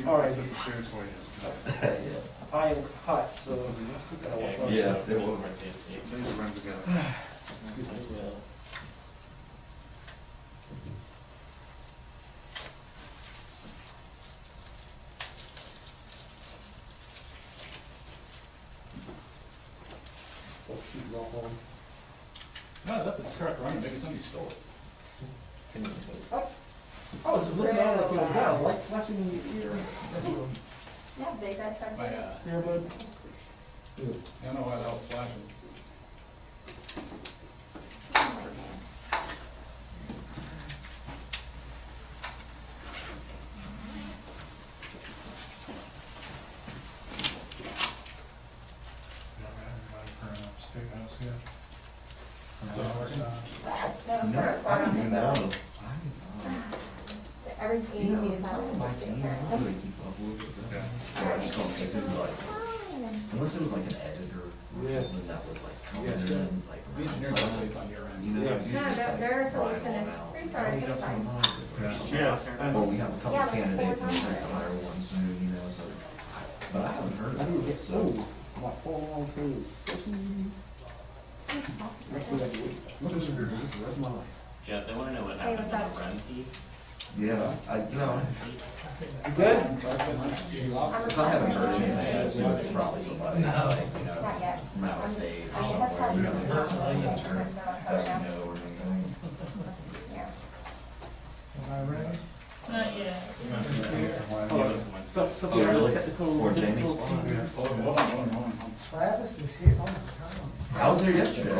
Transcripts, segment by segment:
All right. Yeah. I am hot, so. Yeah, it will. These run together. Excuse me. Oh, shoot, wrong one. No, that's correct, right? Maybe somebody stole it. Oh, just looking at it like it was down, like flashing in your ear. That's what Yeah, big guy tried My, to. earbud. I don't know why the hell it's flashing. No. Everything you use on My team, I don't really keep up with it. I just don't think it was like, unless it was like an editor or Yes. something that was like coming Yes. in, like. The engineer around does say something, it's on your end. You know, Yes. usually No, it's like they're Brian finished. Long Restarted, House. it's That's fine. what mine is. Yes. Well, we have a couple candidates and we're going to hire one soon, you know, so, but I haven't heard I didn't of get, it, so. oh, my 401k is sitting. Next week I do it. What is it? The rest of my life. Jeff, they want to know what Hey, happened what's to the REM fee. Yeah, you know, You good? if I haven't heard anything, I assume it's probably somebody, like, you know, Not yet. from out of state I or mean, that's somewhere, how you you know, do that's it. an intern, They're not that coming you know, or anything. Yeah. Not yet. So, Oh, really? technical. Or Jamie's difficulty. spot. Hold on. Travis is here all the time. I was there yesterday.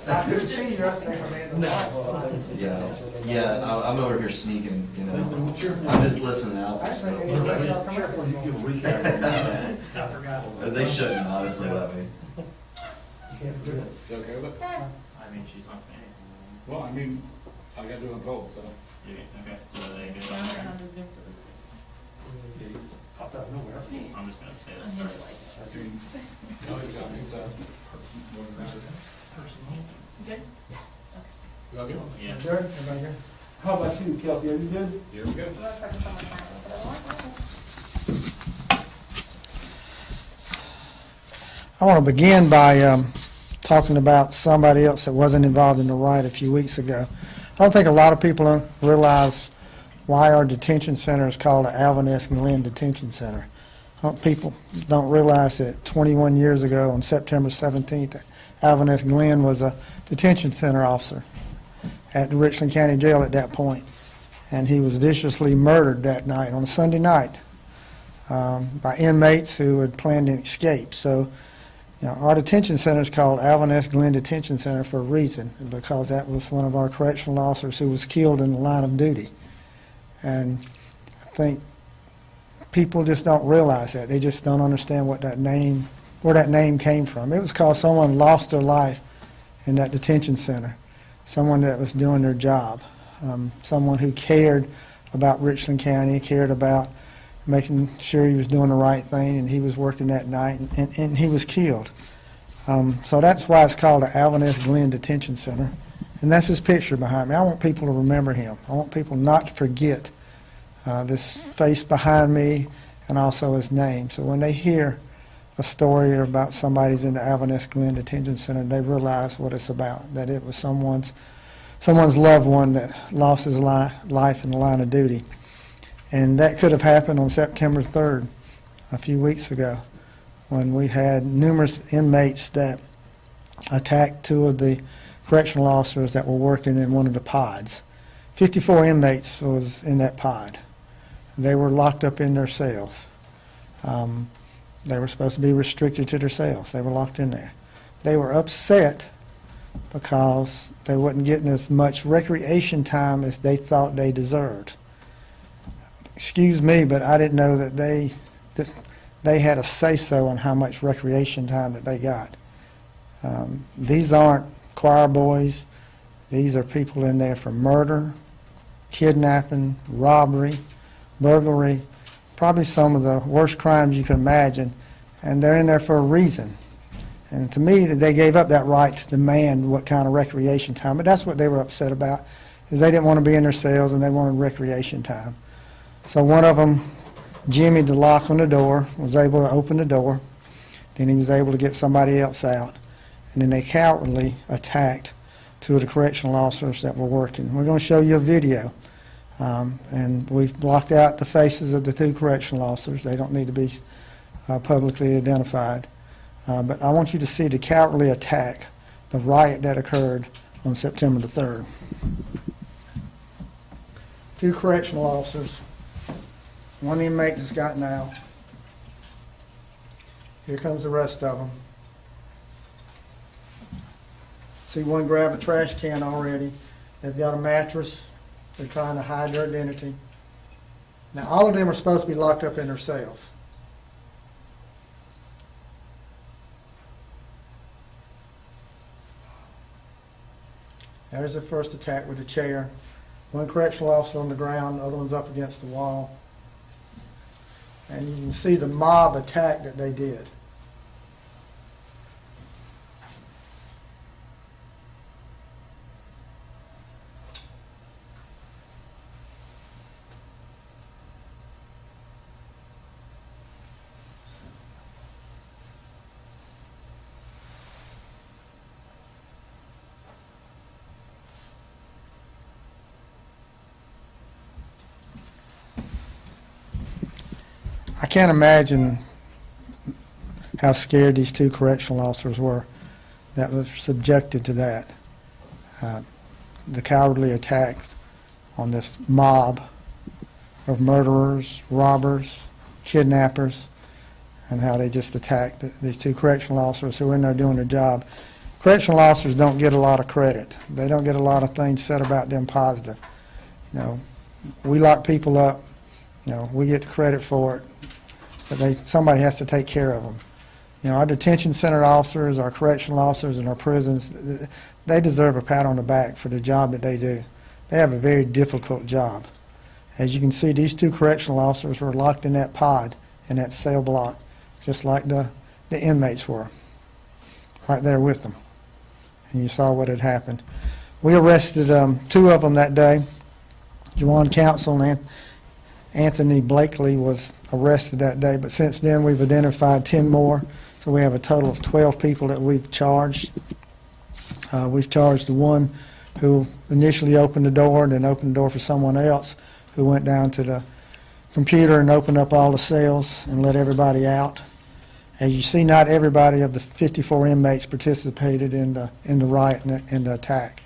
I couldn't see you yesterday, man. Yeah, I'm over here sneaking, you know, I'm just listening out. Actually, hey, let y'all come out with you. I forgot. They shouldn't, honestly, let me. You can't do it. You okay with it? Yeah. I mean, she's not saying anything. Well, I mean, I gotta do it on gold, so. Okay, so they good. Yeah, I'm gonna have to Zoom for this. Popped out of nowhere. I'm just gonna say On this his first. I mean, you know, you got me, so. Good? You all good? Yeah. Good, everybody good? How about you, Kelsey? Are you good? You're good? I'm gonna put someone down for the one. I want to begin by talking about somebody else that wasn't involved in the riot a few weeks ago. I don't think a lot of people realize why our detention center is called the Alvin S. Glenn Detention Center. People don't realize that 21 years ago, on September 17th, Alvin S. Glenn was a detention center officer at the Richland County Jail at that point, and he was viciously murdered that night, on a Sunday night, by inmates who had planned an escape. So, you know, our detention center is called Alvin S. Glenn Detention Center for a reason, because that was one of our correctional officers who was killed in the line of duty. And I think people just don't realize that. They just don't understand what that name, where that name came from. It was because someone lost their life in that detention center, someone that was doing their job, someone who cared about Richland County, cared about making sure he was doing the right thing, and he was working that night, and he was killed. So that's why it's called the Alvin S. Glenn Detention Center, and that's his picture behind me. I want people to remember him. I want people not to forget this face behind me and also his name. So when they hear a story about somebody's in the Alvin S. Glenn Detention Center, they realize what it's about, that it was someone's loved one that lost his life in the line of duty. And that could have happened on September 3rd, a few weeks ago, when we had numerous inmates that attacked two of the correctional officers that were working in one of the pods. 54 inmates was in that pod. They were locked up in their cells. They were supposed to be restricted to their cells. They were locked in there. They were upset because they wasn't getting as much recreation time as they thought they deserved. Excuse me, but I didn't know that they had a say-so on how much recreation time that they got. These aren't choir boys. These are people in there for murder, kidnapping, robbery, burglary, probably some of the worst crimes you can imagine, and they're in there for a reason. And to me, they gave up that right to demand what kind of recreation time, but that's what they were upset about, is they didn't want to be in their cells and they wanted recreation time. So one of them Jimmy, the lock on the door, was able to open the door. Then he was able to get somebody else out. And then they cowardly attacked two of the correctional officers that were working. We're going to show you a video. And we've blocked out the faces of the two correctional officers. They don't need to be publicly identified. But I want you to see the cowardly attack, the riot that occurred on September the 3rd. Two correctional officers. One inmate has gotten out. Here comes the rest of them. See one grab a trash can already. They've got a mattress. They're trying to hide their identity. Now, all of them are supposed to be locked up in their cells. There's the first attack with a chair. One correctional officer on the ground, the other one's up against the wall. And you can see the mob attack that they did. I can't imagine how scared these two correctional officers were that were subjected to that. The cowardly attacks on this mob of murderers, robbers, kidnappers, and how they just attacked these two correctional officers who were in there doing their job. Correctional officers don't get a lot of credit. They don't get a lot of things said about them positive. You know, we lock people up. You know, we get the credit for it, but somebody has to take care of them. You know, our detention center officers, our correctional officers in our prisons, they deserve a pat on the back for the job that they do. They have a very difficult job. As you can see, these two correctional officers were locked in that pod, in that cell block, just like the inmates were, right there with them. And you saw what had happened. We arrested two of them that day. Juwan Counsel and Anthony Blakely was arrested that day, but since then we've identified 10 more, so we have a total of 12 people that we've charged. We've charged the one who initially opened the door and then opened the door for someone else who went down to the computer and opened up all the cells and let everybody out. As you see, not everybody of the 54 inmates participated in the riot and the attack.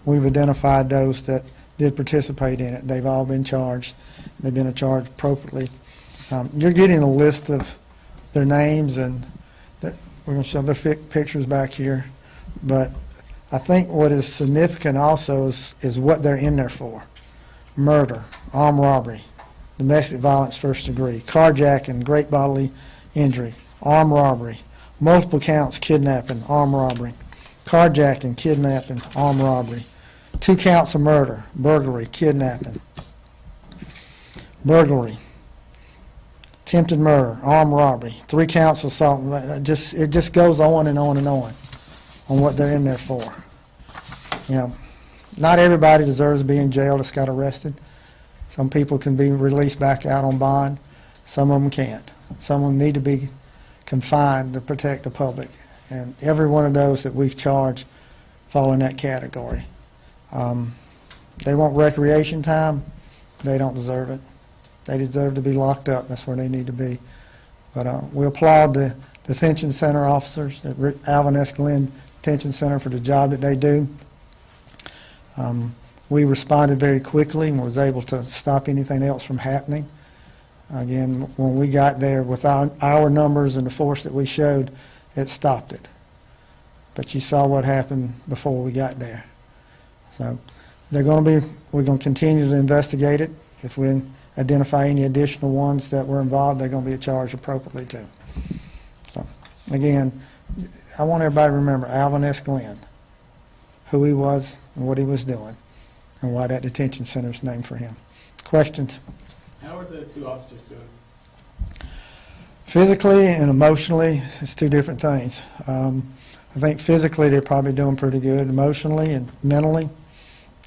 We've identified those that did participate in it. They've all been charged. They've been charged appropriately. You're getting a list of their names, and we're going to show their pictures back here. But I think what is significant also is what they're in there for. Murder, armed robbery, domestic violence first degree, carjacking, great bodily injury, armed robbery, multiple counts kidnapping, armed robbery, carjacking, kidnapping, armed robbery, 2 counts of murder, burglary, kidnapping, burglary, attempted murder, armed robbery, 3 counts of assault. It just goes on and on and on what they're in there for. You know, not everybody deserves to be in jail that's got arrested. Some people can be released back out on bond. Some of them can't. Some of them need to be confined to protect the public. And every one of those that we've charged fall in that category. They want recreation time. They don't deserve it. They deserve to be locked up. That's where they need to be. But we applaud the detention center officers at Alvin Detention Center for the job that they do. We responded very quickly and was able to stop anything else from happening. Again, when we got there with our numbers and the force that we showed, it stopped it. But you saw what happened before we got there. So we're going to continue to investigate it. If we identify any additional ones that were involved, they're going to be charged appropriately too. So again, I want everybody to remember Alvin S. Glenn, who he was and what he was doing, and why that detention center is named for him. Questions? How are the two officers doing? Physically and emotionally, it's two different things. I think physically they're probably doing pretty good. Emotionally and mentally,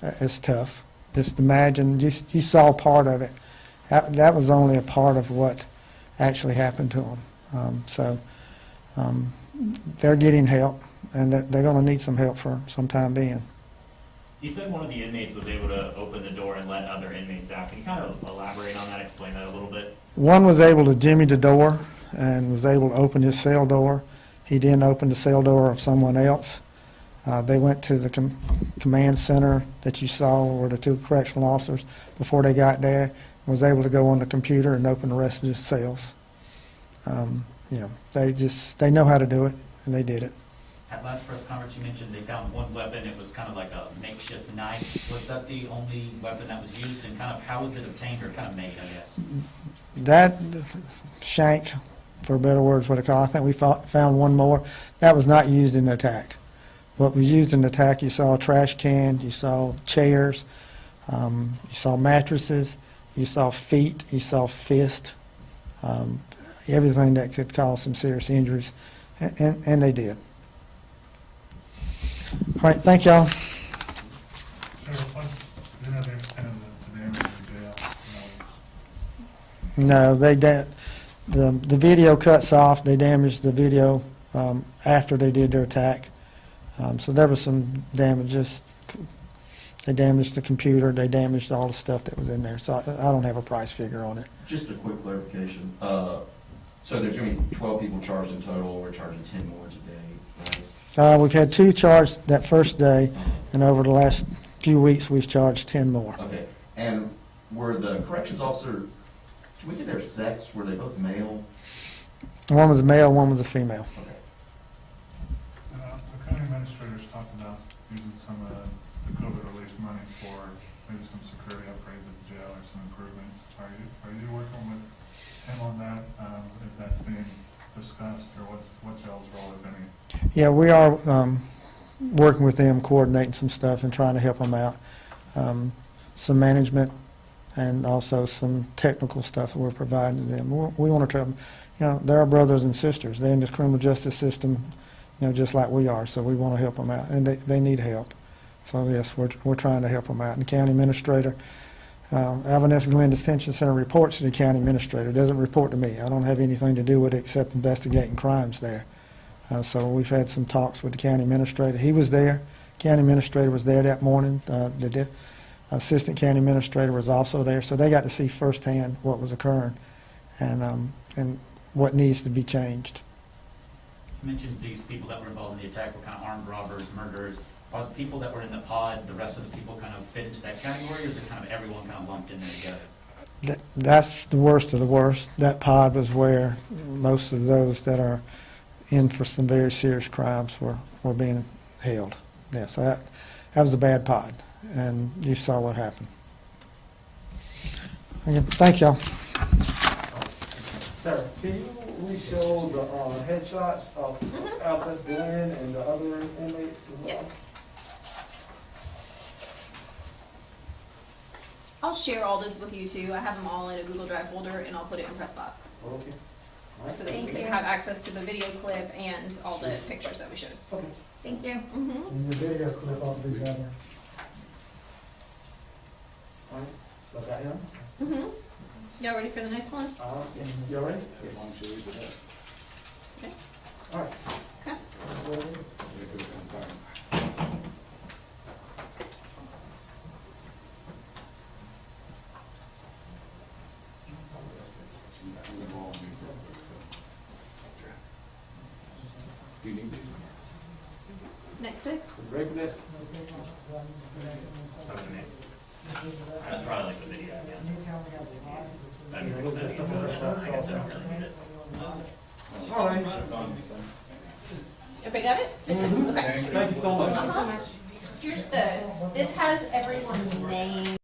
it's tough. Just imagine, you saw part of it That was only a part of what actually happened to them. They're getting help, and they're going to need some help for some time being. You said one of the inmates was able to open the door and let other inmates out. Can you kind of elaborate on that, explain that a little bit? One was able to jimmy the door and was able to open his cell door. He then opened the cell door of someone else. They went to the command center that you saw where the two correctional officers, before they got there, was able to go on the computer and open the rest of the cells. They know how to do it, and they did it. At last press conference, you mentioned they found one weapon. It was kind of like a makeshift knife. Was that the only weapon that was used, and kind of how was it obtained or kind of made, I guess? That shank, for better words, what I call it, I think we found one more. That was not used in the attack. What was used in the attack, you saw a trash can, you saw chairs, you saw mattresses, you saw feet, you saw fists, everything that could cause some serious injuries, and they did. All right, thank y'all. Sheriff, you know, they're kind of the damage in jail. No, the video cuts off. They damaged the video after they did their attack. So there was some damages. They damaged the computer. They damaged all the stuff that was in there. So I don't have a price figure on it. Just a quick clarification. So there's going to be 12 people charged in total. We're charging 10 more today, right? We've had 2 charged that first day, and over the last few weeks, we've charged 10 more. Okay. And were the corrections officer, can we get their sex? Were they both male? One was a male, one was a female. Okay. The county administrators talked about using some of the COVID relief money for maybe some security upgrades at the jail or some improvements. Are you working with him on that? Is that being discussed, or what's y'all's role, if any? Yeah, we are working with them, coordinating some stuff and trying to help them out. Some management and also some technical stuff that we're providing to them. We want to try, they're our brothers and sisters. They're in the criminal justice system, just like we are, so we want to help them out, and they need help. So yes, we're trying to help them out. And the county administrator, Alvin Glen Detention Center reports to the county administrator, doesn't report to me. I don't have anything to do with it except investigating crimes there. So we've had some talks with the county administrator. He was there. County administrator was there that morning. The assistant county administrator was also there. So they got to see firsthand what was occurring and what needs to be changed. You mentioned these people that were involved in the attack were kind of armed robbers, murderers. Are the people that were in the pod, the rest of the people kind of fit into that category, or is it kind of everyone kind of lumped in there together? That's the worst of the worst. That pod was where most of those that are in for some very serious crimes were being held. Yeah, so that was a bad pod, and you saw what happened. Again, thank y'all. Sarah, can you re-show the headshots of Alvin Glen and the other inmates as well? Yes. I'll share all this with you too. I have them all in a Google Drive folder, and I'll put it in Pressbox. Okay. All right. So that you can have access to the video clip and all the pictures that we showed. Okay. Thank you. Mm-hmm. And your video clip ought to be better. All right. So I got him. Mm-hmm. Y'all ready for the next one? Yes. You all ready? Yes. Okay. All right. Okay. Do you need these? Next 6. Ready for this? I'd probably like the video again. That'd be Look at exciting. some of the shots I guess I also. don't really need it. All right. It's on, so. Everybody got it? Okay. Thank you so much. Here's this has everyone's name.